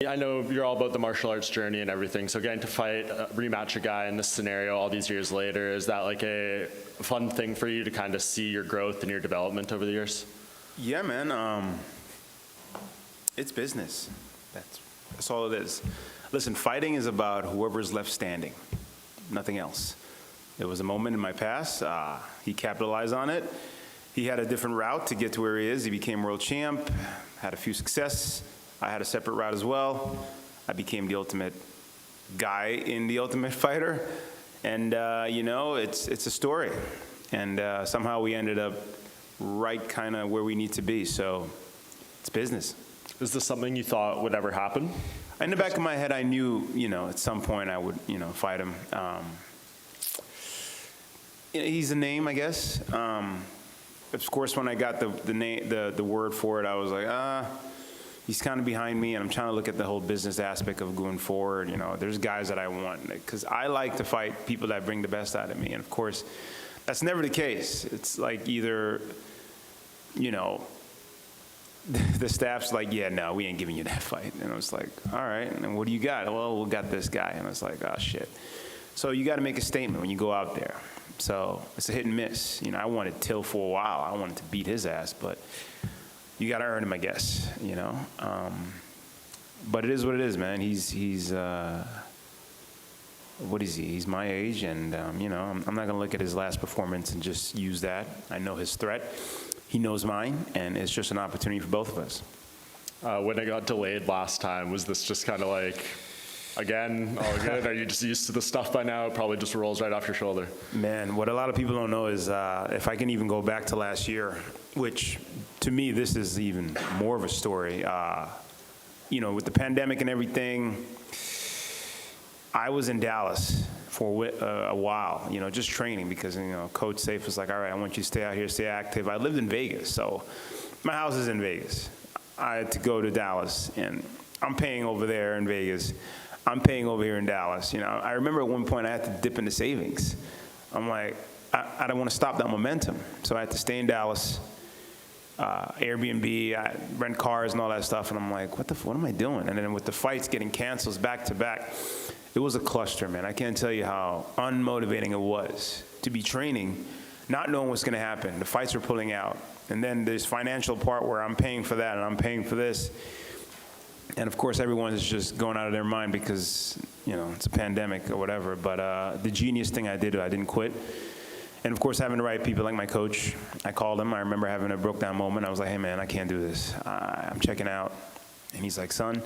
I know you're all about the martial arts journey and everything, so getting to fight, rematch a guy in this scenario all these years later, is that like a fun thing for you to kind of see your growth and your development over the years? Yeah, man. It's business. That's all it is. Listen, fighting is about whoever's left standing, nothing else. There was a moment in my past, he capitalized on it. He had a different route to get to where he is. He became world champ, had a few success. I had a separate route as well. I became the ultimate guy in the Ultimate Fighter. And, it's a story. And somehow we ended up right kind of where we need to be. So it's business. Is this something you thought would ever happen? In the back of my head, I knew, at some point I would, fight him. He's a name, I guess. Of course, when I got the word for it, I was like, he's kind of behind me, and I'm trying to look at the whole business aspect of going forward. There's guys that I want, because I like to fight people that bring the best out of me. And of course, that's never the case. It's like either, the staff's like, yeah, no, we ain't giving you that fight. And I was like, all right, and what do you got? Well, we got this guy. And I was like, oh, shit. So you got to make a statement when you go out there. So it's a hit and miss. I wanted Till for a while. I wanted to beat his ass, but you got to earn him, I guess, But it is what it is, man. He's what is he? He's my age, and, I'm not going to look at his last performance and just use that. I know his threat. He knows mine, and it's just an opportunity for both of us. When it got delayed last time, was this just kind of like, again, all good? Are you just used to the stuff by now? It probably just rolls right off your shoulder. Man, what a lot of people don't know is if I can even go back to last year, which to me, this is even more of a story. With the pandemic and everything, I was in Dallas for a while, just training because, Coach Safe was like, all right, I want you to stay out here, stay active. I lived in Vegas, so my house is in Vegas. I had to go to Dallas, and I'm paying over there in Vegas. I'm paying over here in Dallas. I remember at one point I had to dip into savings. I'm like, I don't want to stop that momentum. So I had to stay in Dallas, Airbnb, I rent cars and all that stuff. And I'm like, what am I doing? And then with the fights getting canceled back to back, it was a cluster, man. I can't tell you how unmotivating it was to be training, not knowing what's going to happen. The fights are pulling out. And then there's financial part where I'm paying for that and I'm paying for this. And of course, everyone is just going out of their mind because, it's a pandemic or whatever. But the genius thing I didn't quit. And of course, having the right people like my coach, I called him. I remember having a broke down moment. I was like, hey, man, I can't do this. I'm checking out. And he's like, son,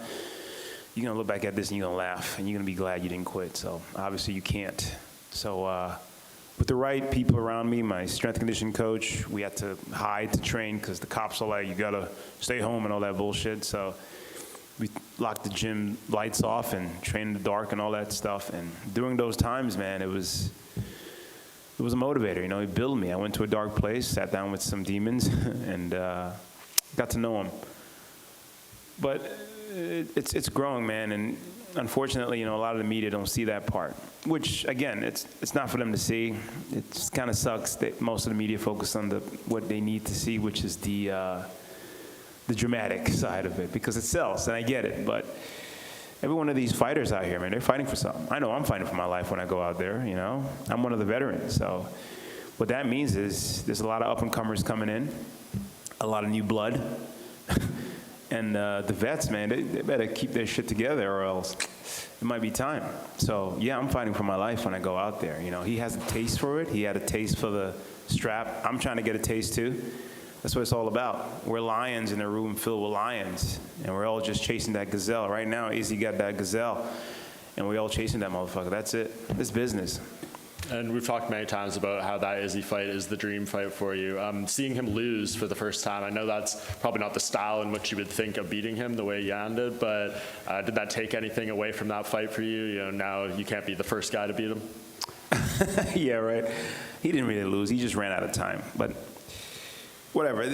you're going to look back at this and you're going to laugh. And you're going to be glad you didn't quit. So obviously you can't. So with the right people around me, my strength and conditioning coach, we had to hide to train because the cops are like, you got to stay home and all that bullshit. So we locked the gym lights off and trained in the dark and all that stuff. And during those times, man, it was a motivator. He built me. I went to a dark place, sat down with some demons, and got to know him. But it's growing, man. And unfortunately, a lot of the media don't see that part. Which, again, it's not for them to see. It just kind of sucks that most of the media focus on what they need to see, which is the dramatic side of it, because it sells, and I get it. But every one of these fighters out here, man, they're fighting for something. I know I'm fighting for my life when I go out there, I'm one of the veterans. So what that means is there's a lot of up-and-comers coming in, a lot of new blood. And the vets, man, they better keep their shit together or else it might be time. So, yeah, I'm fighting for my life when I go out there. He has a taste for it. He had a taste for the strap. I'm trying to get a taste, too. That's what it's all about. We're lions in a room filled with lions, and we're all just chasing that gazelle. Right now, Izzy got that gazelle, and we're all chasing that motherfucker. That's it. It's business. And we've talked many times about how that Izzy fight is the dream fight for you. Seeing him lose for the first time, I know that's probably not the style in which you would think of beating him the way Jan did, but did that take anything away from that fight for you? Now you can't be the first guy to beat him. Yeah, right. He didn't really lose. He just ran out of time. But whatever.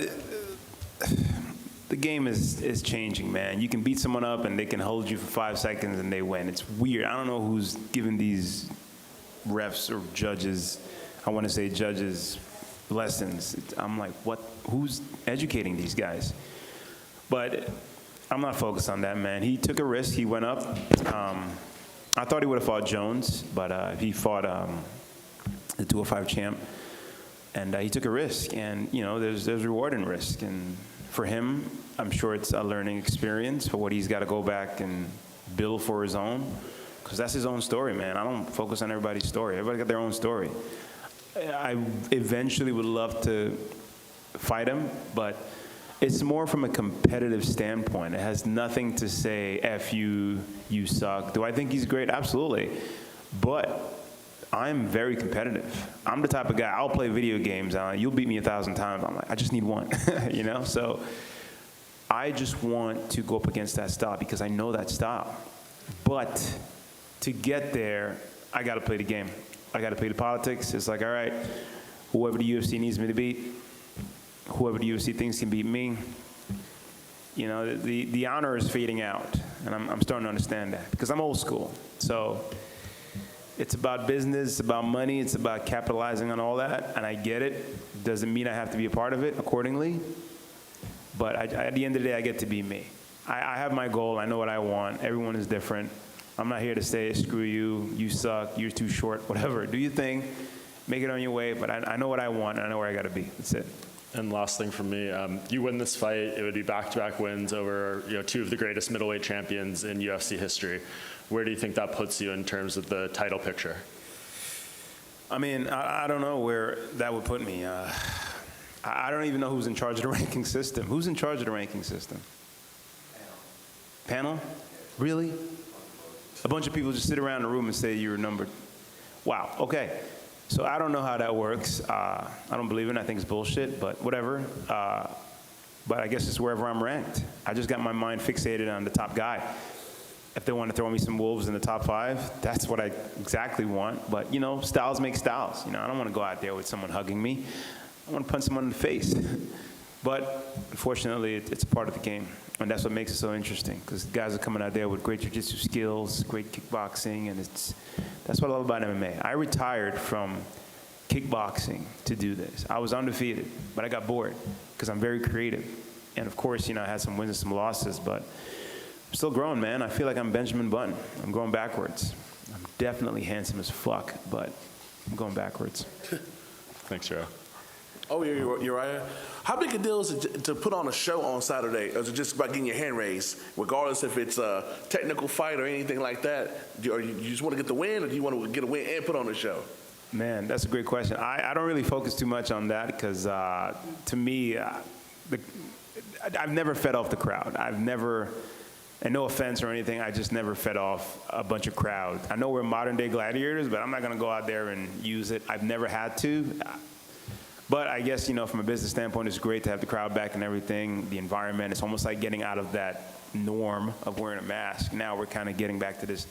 The game is changing, man. You can beat someone up and they can hold you for 5 seconds and they win. It's weird. I don't know who's giving these refs or judges, I want to say judges, lessons. I'm like, what? Who's educating these guys? But I'm not focused on that, man. He took a risk. He went up. I thought he would have fought Jones, but he fought the 205 champ, and he took a risk. And you know, there's reward in risk. And for him, I'm sure it's a learning experience for what he's got to go back and build for his own, because that's his own story, man. I don't focus on everybody's story. Everybody got their own story. I eventually would love to fight him, but it's more from a competitive standpoint. It has nothing to say, F you, you suck. Do I think he's great? Absolutely. But I'm very competitive. I'm the type of guy, I'll play video games. You'll beat me 1,000 times. I'm like, I just need one, you know? So I just want to go up against that style because I know that style. But to get there, I got to play the game. I got to play the politics. It's like, all right, whoever the UFC needs me to beat, whoever the UFC thinks can beat me, you know, the honor is fading out. And I'm starting to understand that because I'm old school. So it's about business, it's about money, it's about capitalizing on all that. And I get it. Doesn't mean I have to be a part of it accordingly. But at the end of the day, I get to be me. I have my goal. I know what I want. Everyone is different. I'm not here to say, screw you, you suck, you're too short, whatever. Do your thing, make it on your way. But I know what I want, and I know where I got to be. That's it. And last thing from me, you win this fight, it would be back-to-back wins over two of the greatest middleweight champions in UFC history. Where do you think that puts you in terms of the title picture? I mean, I don't know where that would put me. I don't even know who's in charge of the ranking system. Who's in charge of the ranking system? Panel? Really? A bunch of people just sit around the room and say you're numbered. Wow, okay. So I don't know how that works. I don't believe in it. I think it's bullshit, but whatever. But I guess it's wherever I'm ranked. I just got my mind fixated on the top guy. If they want to throw me some wolves in the top 5, that's what I exactly want. But, you know, styles make styles. You know, I don't want to go out there with someone hugging me. I want to punch someone in the face. But unfortunately, it's a part of the game. And that's what makes it so interesting, because guys are coming out there with great jiu-jitsu skills, great kickboxing, and that's what I love about MMA. I retired from kickboxing to do this. I was undefeated, but I got bored because I'm very creative. And of course, you know, I had some wins and some losses, but I'm still growing, man. I feel like I'm Benjamin Button. I'm going backwards. I'm definitely handsome as fuck, but I'm going backwards. Thanks, Joe. Oh, yeah, Uriah. How big a deal is it to put on a show on Saturday? Or is it just about getting your hand raised, regardless if it's a technical fight or anything like that? Or you just want to get the win, or do you want to get a win and put on a show? Man, that's a great question. I don't really focus too much on that because, to me, I've never fed off the crowd. I've never, and no offense or anything, I just never fed off a bunch of crowd. I know we're modern-day gladiators, but I'm not going to go out there and use it. I've never had to. But I guess, you know, from a business standpoint, it's great to have the crowd back and everything, the environment. It's almost like getting out of that norm of wearing a mask. Now we're kind of getting back to this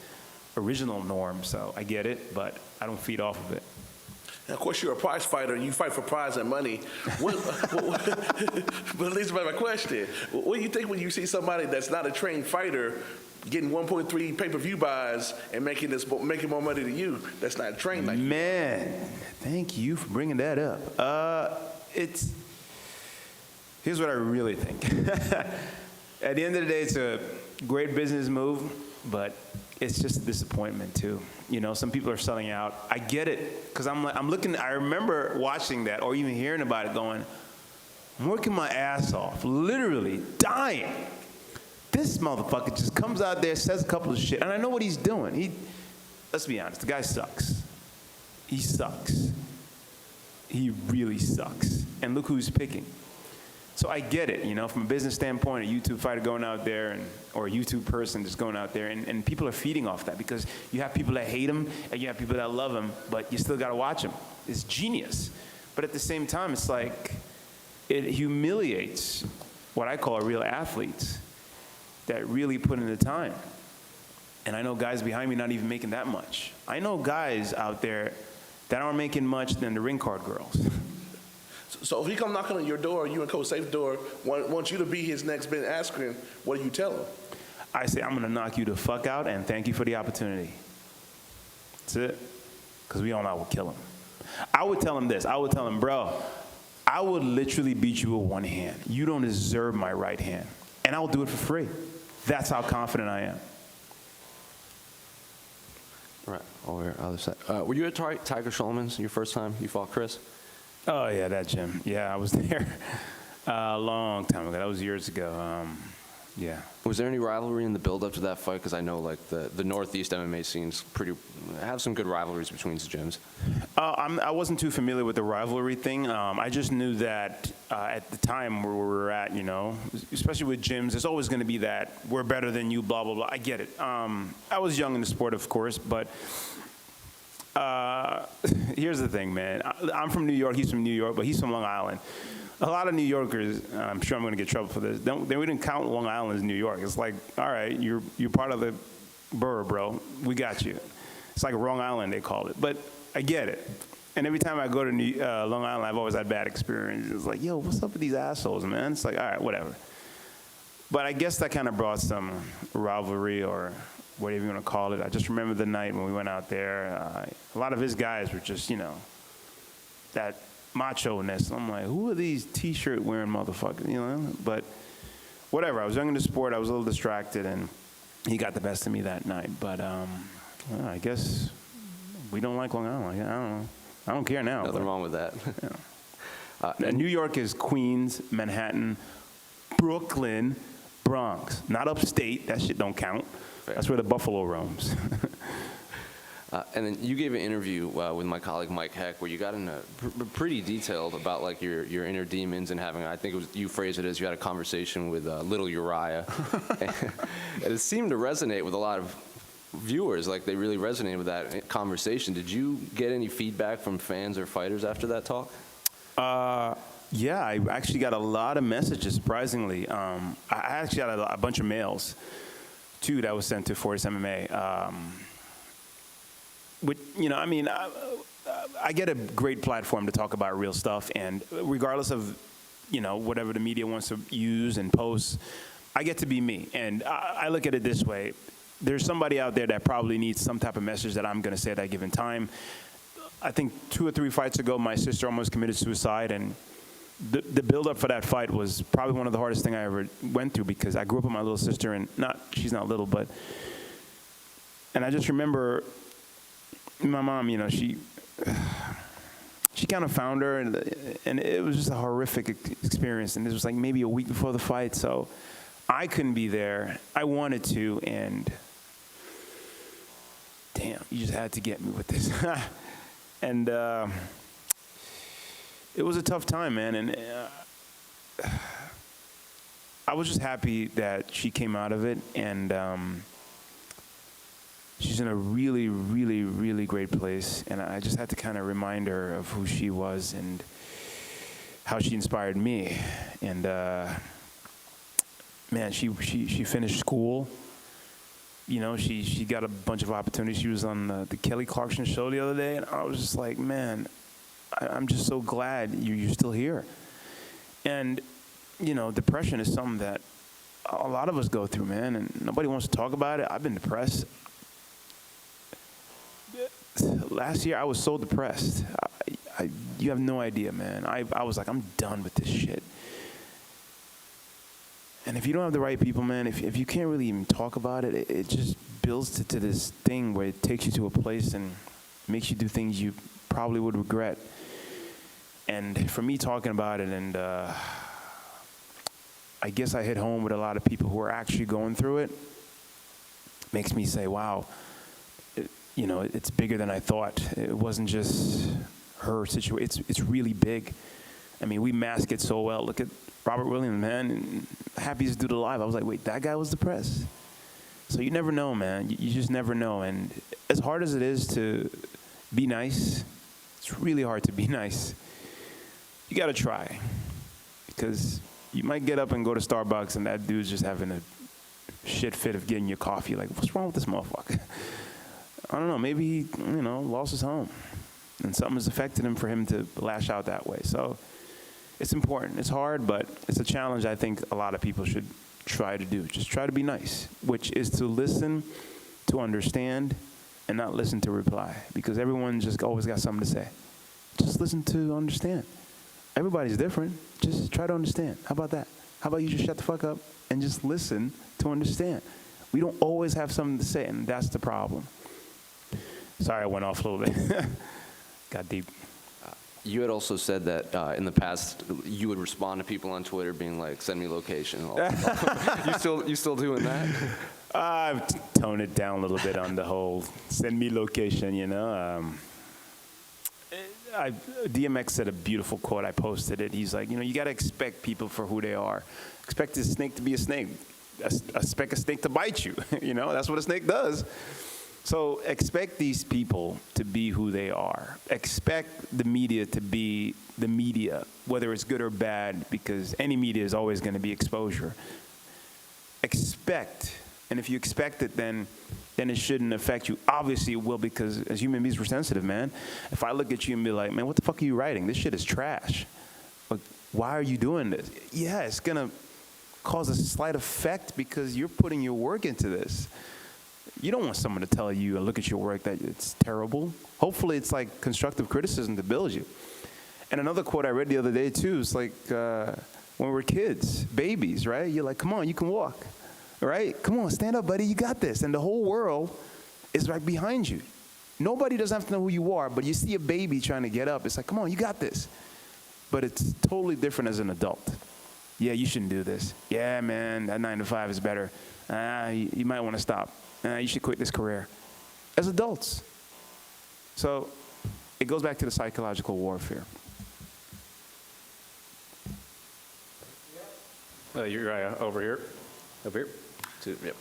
original norm. So I get it, but I don't feed off of it. And of course, you're a prize fighter, and you fight for prize and money. But at least my question, what do you think when you see somebody that's not a trained fighter getting 1.3 pay-per-view buys and making more money than you that's not trained like you? Man, thank you for bringing that up. Here's what I really think. At the end of the day, it's a great business move, but it's just a disappointment too. You know, some people are selling out. I get it, because I'm looking, I remember watching that or even hearing about it going, I'm working my ass off, literally dying. This motherfucker just comes out there, says a couple of shit, and I know what he's doing. Let's be honest, the guy sucks. He sucks. He really sucks. And look who's picking. So I get it, you know, from a business standpoint, a YouTube fighter going out there, or a YouTube person just going out there, and people are feeding off that because you have people that hate him and you have people that love him, but you still got to watch him. It's genius. But at the same time, it's like it humiliates what I call real athletes that really put in the time. And I know guys behind me not even making that much. I know guys out there that aren't making much than the ring card girls. So if he come knocking on your door, you and Coach Safe's door, wants you to be his next Ben Askren, what do you tell him? I say, I'm gonna knock you the fuck out and thank you for the opportunity. That's it. Because we all know I would kill him. I would tell him this. I would tell him, bro, I would literally beat you with one hand. You don't deserve my right hand. and I'll do it for free. That's how confident I am. Right, over other side. Were you at Tiger Schulman's your first time you fought Chris? Oh, yeah, that gym. Yeah, I was there a long time ago. That was years ago. Yeah. Was there any rivalry in the build-up to that fight? Because I know like the Northeast MMA scenes have some good rivalries between the gyms. I wasn't too familiar with the rivalry thing. I just knew that at the time where we were at, you know, especially with gyms, there's always going to be that we're better than you, blah, blah, blah. I get it. I was young in the sport, of course, but here's the thing, man. I'm from New York. He's from New York, but he's from Long Island. A lot of New Yorkers, I'm sure I'm going to get in trouble for this, we didn't count Long Island as New York. It's like, all right, you're part of the borough, bro. We got you. It's like Long Island, they call it. But I get it. And every time I go to Long Island, I've always had bad experiences. It's like, yo, what's up with these assholes, man? It's like, all right, whatever. But I guess that kind of brought some rivalry or whatever you want to call it. I just remember the night when we went out there. A lot of his guys were just, you know, that macho-ness. I'm like, who are these T-shirt wearing motherfuckers, you know? But whatever, I was young in the sport, I was a little distracted, and he got the best of me that night. But well, I guess we don't like Long Island. I don't know. I don't care now. Nothing wrong with that. Yeah. New York is Queens, Manhattan, Brooklyn, Bronx. Not upstate, that shit don't count. Fair. That's where the buffalo roams. And then you gave an interview with my colleague Mike Heck where you got into pretty detailed about like your inner demons and having, I think it was, you phrased it as you had a conversation with little Uriah. And it seemed to resonate with a lot of viewers, like they really resonated with that conversation. Did you get any feedback from fans or fighters after that talk? Yeah, I actually got a lot of messages, surprisingly. I actually got a bunch of mails, too, that was sent to Fortis MMA. Which, you know, I mean, I get a great platform to talk about real stuff, and regardless of, you know, whatever the media wants to use and post, I get to be me. And I look at it this way. There's somebody out there that probably needs some type of message that I'm going to say at that given time. I think 2 or 3 fights ago, my sister almost committed suicide, and the build-up for that fight was probably one of the hardest things I ever went through because I grew up with my little sister, and she's not little, but, and I just remember my mom, you know, she kind of found her, and it was just a horrific experience, and this was like maybe a week before the fight, so I couldn't be there. I wanted to, and damn, you just had to get me with this. And it was a tough time, man, and I was just happy that she came out of it, and she's in a really, really, really great place, and I just had to kind of remind her of who she was and how she inspired me. And man, she finished school. You know, she got a bunch of opportunities. She was on the Kelly Clarkson show the other day, and I was just like, man, I'm just so glad you're still here. And you know, depression is something that a lot of us go through, man, and nobody wants to talk about it. I've been depressed. Last year, I was so depressed. You have no idea, man. I was like, I'm done with this shit. And if you don't have the right people, man, if you can't really even talk about it, it just builds to this thing where it takes you to a place and makes you do things you probably would regret. And for me talking about it, and I guess I hit home with a lot of people who are actually going through it, makes me say, wow, you know, it's bigger than I thought. It wasn't just her situation. It's really big. I mean, we mask it so well. Look at Robert Williams, man, and Happiest Dude Alive. I was like, wait, that guy was depressed. So you never know, man. You just never know. And as hard as it is to be nice, it's really hard to be nice. You got to try, because you might get up and go to Starbucks and that dude's just having a shit fit of getting your coffee. Like, what's wrong with this motherfucker? I don't know, maybe he, you know, lost his home and something has affected him for him to lash out that way. So it's important. It's hard, but it's a challenge I think a lot of people should try to do. Just try to be nice, which is to listen, to understand, and not listen to reply, because everyone just always got something to say. Just listen to understand. Everybody's different. Just try to understand. How about that? How about you just shut the fuck up and just listen to understand? We don't always have something to say, and that's the problem. Sorry, I went off a little bit. Got deep. You had also said that in the past you would respond to people on Twitter being like, "Send me location." You still doing that? I've toned it down a little bit on the whole send me location, you know. DMX said a beautiful quote. I posted it. He's like, you got to expect people for who they are. Expect a snake to be a snake. Expect a snake to bite you. That's what a snake does. So expect these people to be who they are. Expect the media to be the media, whether it's good or bad, because any media is always going to be exposure. Expect. And if you expect it, then it shouldn't affect you. Obviously it will, because as human beings, we're sensitive, man. If I look at you and be like, man, what the fuck are you writing? This shit is trash. Like, why are you doing this? Yeah, it's going to cause a slight effect because you're putting your work into this. You don't want someone to tell you and look at your work that it's terrible. Hopefully it's like constructive criticism to build you. And another quote I read the other day too is like when we were kids, babies, right? You're like, come on, you can walk. Right? Come on, stand up, buddy. You got this. And the whole world is right behind you. Nobody doesn't have to know who you are, but you see a baby trying to get up. It's like, come on, you got this. But it's totally different as an adult. Yeah, you shouldn't do this. Yeah, man, that 9 to 5 is better. You might want to stop. You should quit this career. As adults. So it goes back to the psychological warfare. Uriah, over here. Over here. Yep.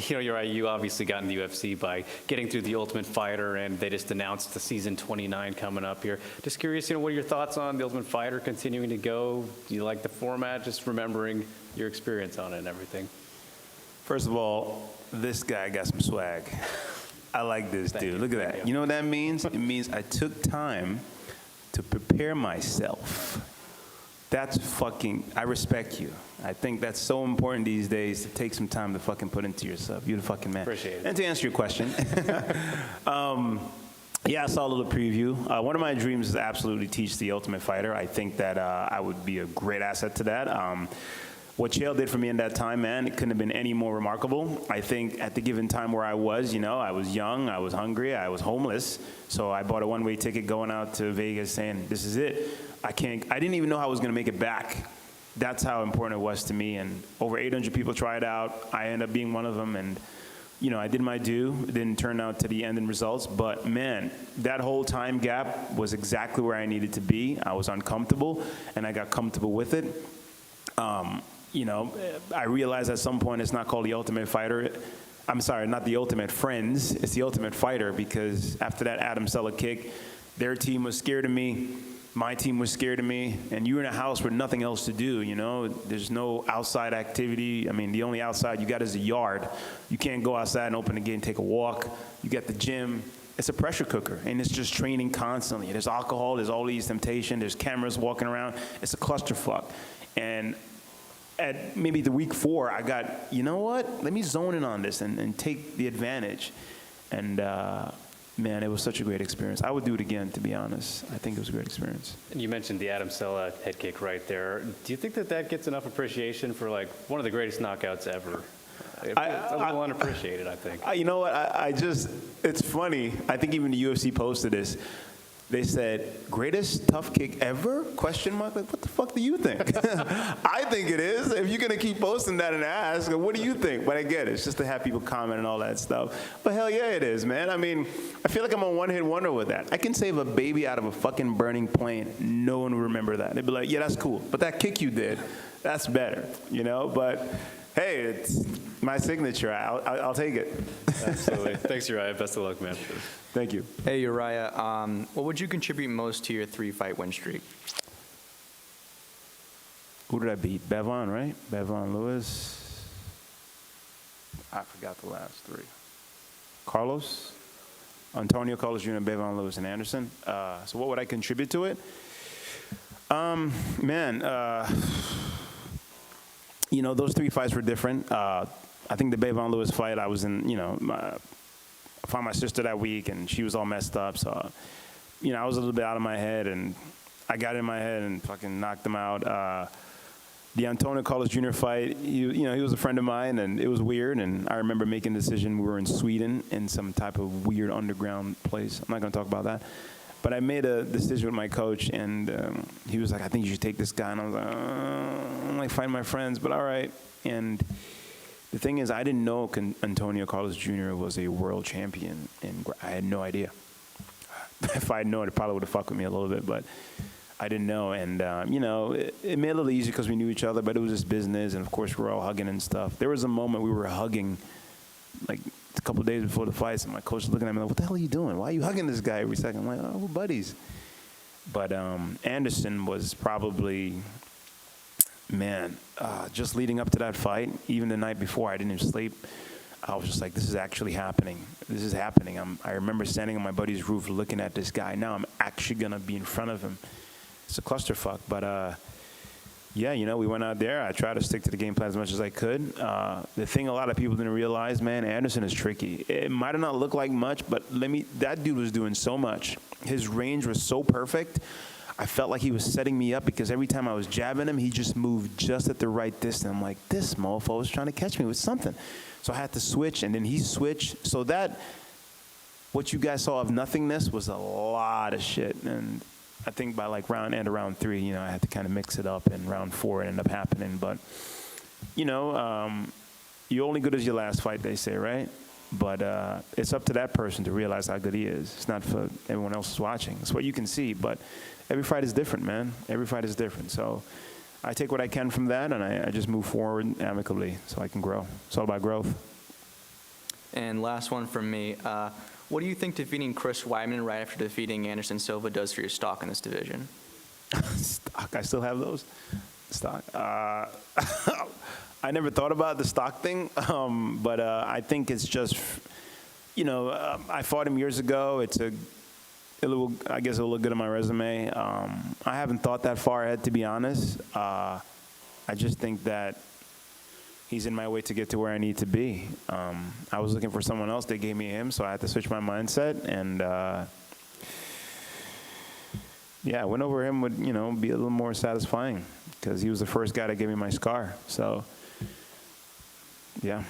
Uriah, you obviously got in the UFC by getting through The Ultimate Fighter, and they just announced the season 29 coming up here. Just curious, what are your thoughts on The Ultimate Fighter continuing to go? Do you like the format? Just remembering your experience on it and everything. First of all, this guy got some swag. I like this dude. Look at that. You know what that means? It means I took time to prepare myself. I respect you. I think that's so important these days to take some time to fucking put into yourself. You're the fucking man. Appreciate it. And to answer your question, yeah, I saw a little preview. One of my dreams is absolutely teach The Ultimate Fighter. I think that I would be a great asset to that. What Chael did for me in that time, man, it couldn't have been any more remarkable. I think at the given time where I was young, I was hungry, I was homeless. So I bought a one-way ticket going out to Vegas saying, this is it. I didn't even know how I was going to make it back. That's how important it was to me. And over 800 people tried out. I ended up being one of them. And, I did my due. It didn't turn out to the ending results. But, man, that whole time gap was exactly where I needed to be. I was uncomfortable, and I got comfortable with it. I realized at some point it's not called The Ultimate Fighter. I'm sorry, not The Ultimate Friends. It's The Ultimate Fighter, because after that Adam Sella kick, their team was scared of me. My team was scared of me, and you're in a house with nothing else to do, There's no outside activity. I mean, the only outside you got is a yard. You can't go outside and open the gate and take a walk. You got the gym. It's a pressure cooker, and it's just training constantly. There's alcohol, there's all these temptation, there's cameras walking around. It's a clusterfuck. And at maybe the week 4, I got, let me zone in on this and take the advantage. And, man, it was such a great experience. I would do it again, to be honest. I think it was a great experience. And you mentioned the Adam Sella head kick right there. Do you think that gets enough appreciation for, one of the greatest knockouts ever? It's a little unappreciated, I think. You know what? It's funny. I think even the UFC posted this. They said, greatest tough kick ever? Question mark. Like, what the fuck do you think? I think it is. If you're going to keep posting that and ask, what do you think? But I get it. It's just to have people comment and all that stuff. But hell yeah, it is, man. I mean, I feel like I'm a one-hit wonder with that. I can save a baby out of a fucking burning plane. No one will remember that. They'd be like, yeah, that's cool. But that kick you did, that's better, But hey, it's my signature. I'll take it. Absolutely. Thanks, Uriah. Best of luck, man. Thank you. Hey, Uriah, what would you contribute most to your 3-fight win streak? Who did I beat? Bevon, right? Bevon Lewis. I forgot the last 3. Carlos, Antonio Carlos Jr., Bevon Lewis, and Anderson. So what would I contribute to it? Those 3 fights were different. I think the Bevon Lewis fight, I was in, I found my sister that week, and she was all messed up. So, I was a little bit out of my head, and I got in my head and fucking knocked him out. the Antonio Carlos Jr. fight, he was a friend of mine, and it was weird. And I remember making a decision. We were in Sweden in some type of weird underground place. I'm not going to talk about that. But I made a decision with my coach, and he was like, I think you should take this guy. And I was like, I'm like fighting my friends, but all right. And the thing is, I didn't know Antonio Carlos Jr. was a world champion, and I had no idea. If I had known, it probably would have fucked with me a little bit, but I didn't know. And, it made it a little easier because we knew each other, but it was just business. And, of course, we're all hugging and stuff. There was a moment we were hugging, like, a couple of days before the fights, and my coach was looking at me like, what the hell are you doing? Why are you hugging this guy every second? I'm like, oh, we're buddies. But Anderson was probably, just leading up to that fight, even the night before, I didn't even sleep. I was just like, this is actually happening. This is happening. I remember standing on my buddy's roof looking at this guy. Now I'm actually going to be in front of him. It's a clusterfuck. But, we went out there. I tried to stick to the game plan as much as I could. The thing a lot of people didn't realize, man, Anderson is tricky. It might have not looked like much, but that dude was doing so much. His range was so perfect. I felt like he was setting me up because every time I was jabbing him, he just moved just at the right distance. I'm like, this mofo was trying to catch me with something. So I had to switch, and then he switched. So what you guys saw of nothingness was a lot of shit. And I think by like round 3, I had to kind of mix it up, and round 4 it ended up happening. But, you're only good as your last fight, they say, right? But it's up to that person to realize how good he is. It's not for everyone else who's watching. It's what you can see. But every fight is different, man. Every fight is different. So I take what I can from that, and I just move forward amicably so I can grow. It's all about growth. And last one from me. What do you think defeating Chris Weidman right after defeating Anderson Silva does for your stock in this division? Stock? I still have those? Stock? I never thought about the stock thing, but I think it's just, I fought him years ago. I guess it'll look good on my resume. I haven't thought that far ahead, to be honest. I just think that he's in my way to get to where I need to be. I was looking for someone else. They gave me him, so I had to switch my mindset. And, win over him would, be a little more satisfying because he was the first guy to give me my scar. So, yeah.